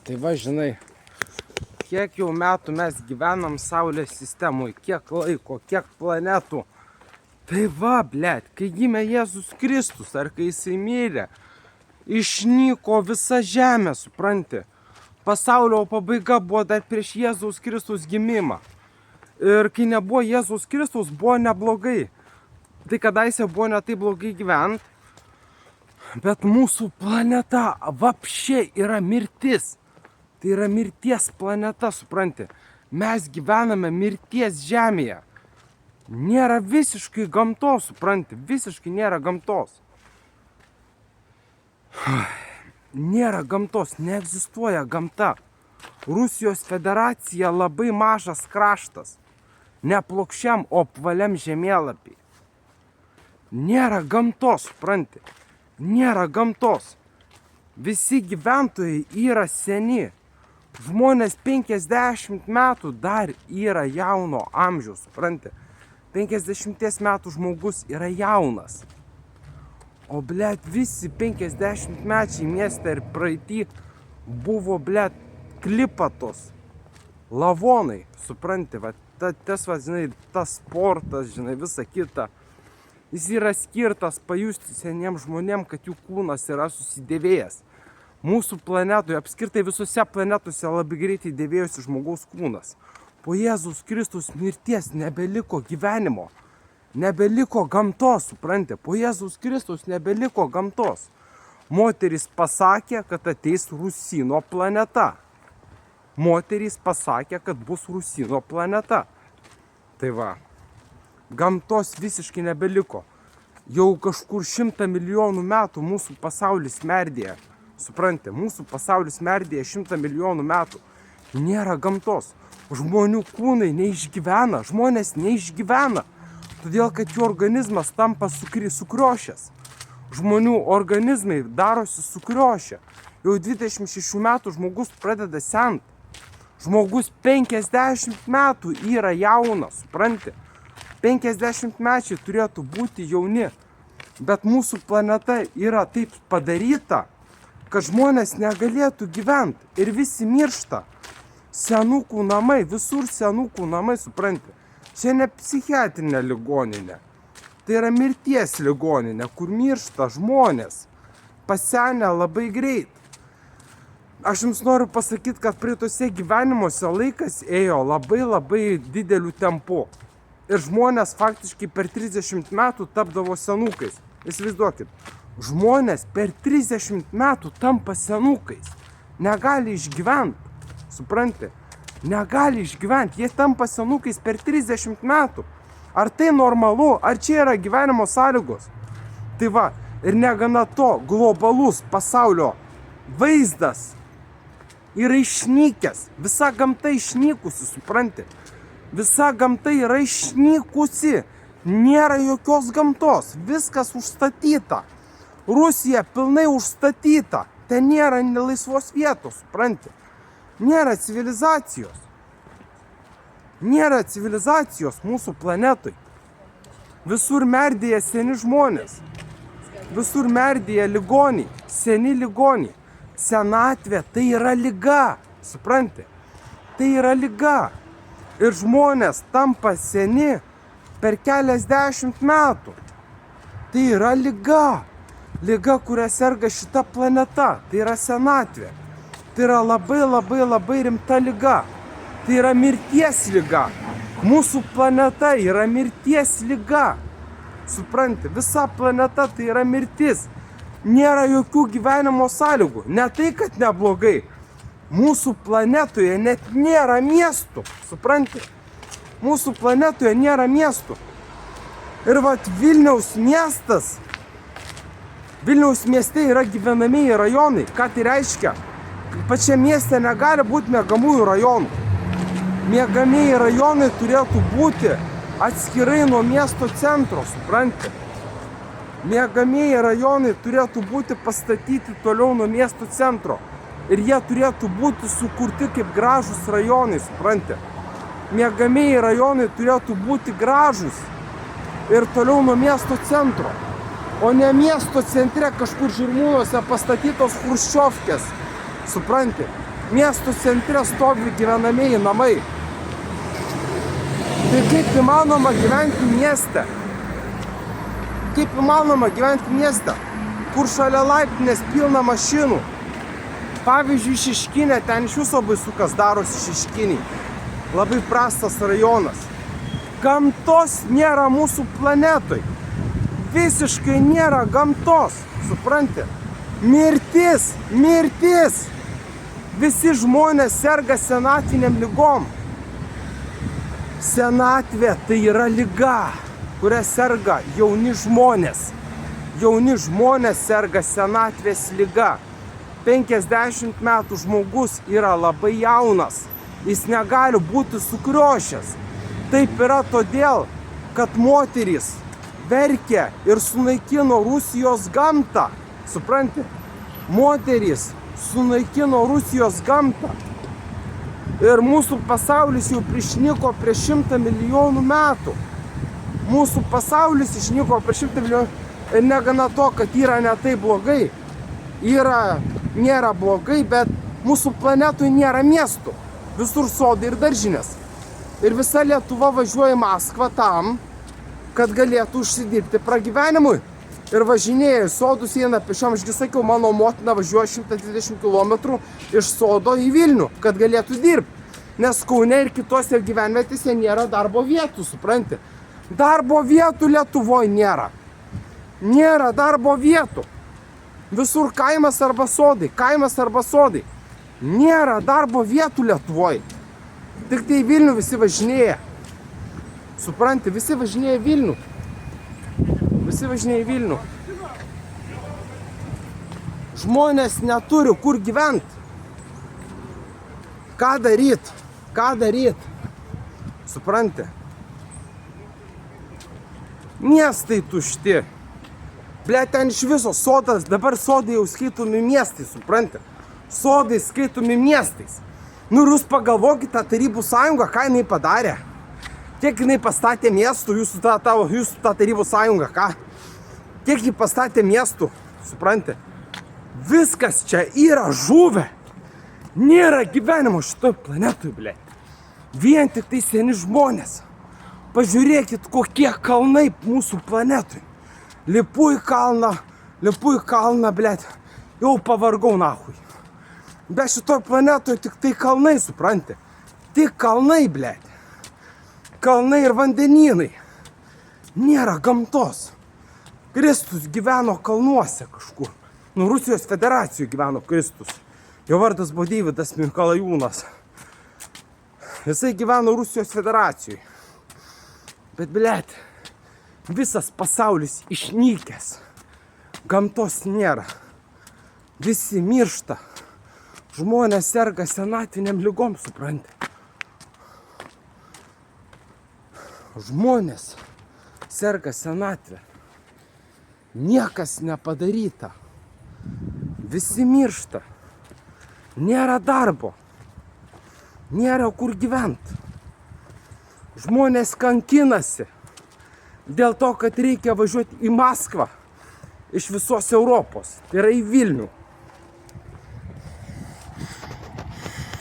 Tai va, žinai, kiek jau metų mes gyvenam Saulės sistemoje, kiek laiko, kiek planetų. Tai va, blėt, kai gimė Jėzus Kristus, ar kai jisai mirė, išnyko visa žemė, supranti. Pasaulio pabaiga buvo dar prieš Jėzaus Kristus gimimą. Ir kai nebuvo Jėzaus Kristus, buvo neblogai. Tai kadaise buvo ne taip blogai gyvent, bet mūsų planeta vapšė yra mirtis. Tai yra mirties planeta, supranti. Mes gyvename mirties žemėje. Nėra visiškai gamtos, supranti. Visiškai nėra gamtos. Nėra gamtos, neegzistuoja gamta. Rusijos federacija labai mažas kraštas. Ne plokščiam, o apvaliam žemėlapį. Nėra gamtos, supranti. Nėra gamtos. Visi gyventojai yra seni. Žmonės 50 metų dar yra jauno amžiaus, supranti. 50 metų žmogus yra jaunas. O, blėt, visi 50 mečiai mieste ir praeitį buvo, blėt, klipatos. Lavonai, supranti, va, tas, va, žinai, tas sportas, žinai, visa kita. Jis yra skirtas pajusti seniems žmonėms, kad jų kūnas yra susidėvėjęs. Mūsų planetoje, apskritai visose planetose labai greitai dėvėjosi žmogaus kūnas. Po Jėzus Kristus mirties nebeliko gyvenimo. Nebeliko gamtos, supranti. Po Jėzus Kristus nebeliko gamtos. Moterys pasakė, kad ateis Rusino planeta. Moterys pasakė, kad bus Rusino planeta. Tai va, gamtos visiškai nebeliko. Jau kažkur 100 milijonų metų mūsų pasaulis merdėja. Supranti, mūsų pasaulis merdėja 100 milijonų metų. Nėra gamtos. Žmonių kūnai neišgyvena. Žmonės neišgyvena. Todėl, kad jų organizmas tampa sukriošęs. Žmonių organizmai darosi sukriošę. Jau 26 metų žmogus pradeda sent. Žmogus 50 metų yra jaunas, supranti. 50 mečiai turėtų būti jauni. Bet mūsų planeta yra taip padaryta, kad žmonės negalėtų gyventi ir visi miršta. Senukų namai, visur senukų namai, supranti. Čia ne psichiatrinė ligoninė. Tai yra mirties ligoninė, kur miršta žmonės. Pasenę labai greit. Aš jums noriu pasakyti, kad praeitose gyvenimuose laikas ėjo labai dideliu tempu. Ir žmonės faktiškai per 30 metų tapdavo senukais. Įsivaizduokit. Žmonės per 30 metų tampa senukais. Negali išgyventi. Supranti? Negali išgyventi. Jie tampa senukais per 30 metų. Ar tai normalu? Ar čia yra gyvenimo sąlygos? Tai va, ir negana to, globalus pasaulio vaizdas yra išnykęs. Visa gamta išnykusi, supranti? Visa gamta yra išnykusi. Nėra jokios gamtos. Viskas užstatyta. Rusija pilnai užstatyta. Ten nėra laisvos vietos, supranti. Nėra civilizacijos. Nėra civilizacijos mūsų planetui. Visur merdėja seni žmonės. Visur merdėja ligoniai. Seni ligoniai. Senatvė tai yra liga. Supranti. Tai yra liga. Ir žmonės tampa seni per keliasdešimt metų. Tai yra liga. Liga, kuria serga šita planeta, tai yra senatvė. Tai yra labai rimta liga. Tai yra mirties liga. Mūsų planeta yra mirties liga. Supranti, visa planeta tai yra mirtis. Nėra jokių gyvenimo sąlygų. Ne tai, kad neblogai. Mūsų planetoje net nėra miestų. Supranti? Mūsų planetoje nėra miestų. Ir vat Vilniaus miestas. Vilniaus mieste yra gyvenamieji rajonai. Ką tai reiškia? Pačiame mieste negali būti miegamųjų rajonų. Miegamieji rajonai turėtų būti atskirai nuo miesto centro, supranti? Miegamieji rajonai turėtų būti pastatyti toliau nuo miesto centro. Ir jie turėtų būti sukurti kaip gražus rajonai, supranti? Miegamieji rajonai turėtų būti gražus ir toliau nuo miesto centro. O ne miesto centre kažkur Žirmūnuose pastatytos chruščiovkės. Supranti? Miesto centre stovi gyvenamieji namai. Tai kaip įmanoma gyventi mieste? Kaip įmanoma gyventi mieste, kur šalia laiptinės pilna mašinų? Pavyzdžiui, Šeškinė, ten iš viso baisu, kas darosi Šeškiniai. Labai prastas rajonas. Gamtos nėra mūsų planetoj. Visiškai nėra gamtos, supranti? Mirtis, mirtis. Visi žmonės serga senatviniam ligom. Senatvė tai yra liga, kuria serga jauni žmonės. Jauni žmonės serga senatvės liga. 50 metų žmogus yra labai jaunas. Jis negali būti sukriošęs. Taip yra todėl, kad moterys verkė ir sunaikino Rusijos gamtą. Supranti? Moterys sunaikino Rusijos gamtą. Ir mūsų pasaulis jau išnyko prieš 100 milijonų metų. Mūsų pasaulis išnyko prieš 100 milijonų. Ir negana to, kad yra ne tai blogai. Nėra blogai, bet mūsų planetui nėra miestų. Visur sodai ir daržinės. Ir visa Lietuva važiuoja į Maskvą tam, kad galėtų užsidirbti pragyvenimui. Ir važinėja į sodus, eina pešiom. Ašgi sakiau, mano motina važiuoja 120 km iš sodo į Vilnių, kad galėtų dirbti. Nes Kaune ir kitose gyvenvietėse nėra darbo vietų, supranti? Darbo vietų Lietuvoje nėra. Nėra darbo vietų. Visur kaimas arba sodai, kaimas arba sodai. Nėra darbo vietų Lietuvoje. Tik tai Vilnių visi važinėja. Supranti, visi važinėja Vilnių. Visi važinėja Vilnių. Žmonės neturi kur gyventi. Ką daryt? Ką daryt? Supranti? Miestai tušti. Ble, ten iš viso sodas, dabar sodai jau skaitomi miestai, supranti? Sodai skaitomi miestais. Nu ir jūs pagalvokite, tą Tarybų sąjungą, ką jinai padarė? Kiek jinai pastatė miestų, jūsų tą Tarybų sąjungą, ką? Kiek ji pastatė miestų, supranti? Viskas čia yra žuvę. Nėra gyvenimo šitoj planetoj, ble. Vien tik tai seni žmonės. Pažiūrėkit, kokie kalnai mūsų planetoj. Lipu į kalną, blėt, jau pavargau nahui. Be šitoj planetoj tik tai kalnai, supranti? Tik kalnai, blėt. Kalnai ir vandenynai. Nėra gamtos. Kristus gyveno kalnuose kažkur. Nu, Rusijos federacijoje gyveno Kristus. Jo vardas buvo Deividas Mikalajūnas. Jisai gyveno Rusijos federacijoje. Bet, blėt, visas pasaulis išnykęs. Gamtos nėra. Visi miršta. Žmonės serga senatviniam ligom, supranti. Žmonės serga senatvę. Niekas nepadaryta. Visi miršta. Nėra darbo. Nėra kur gyventi. Žmonės kankinasi. Dėl to, kad reikia važiuoti į Maskvą iš visos Europos. Tai yra į Vilnių.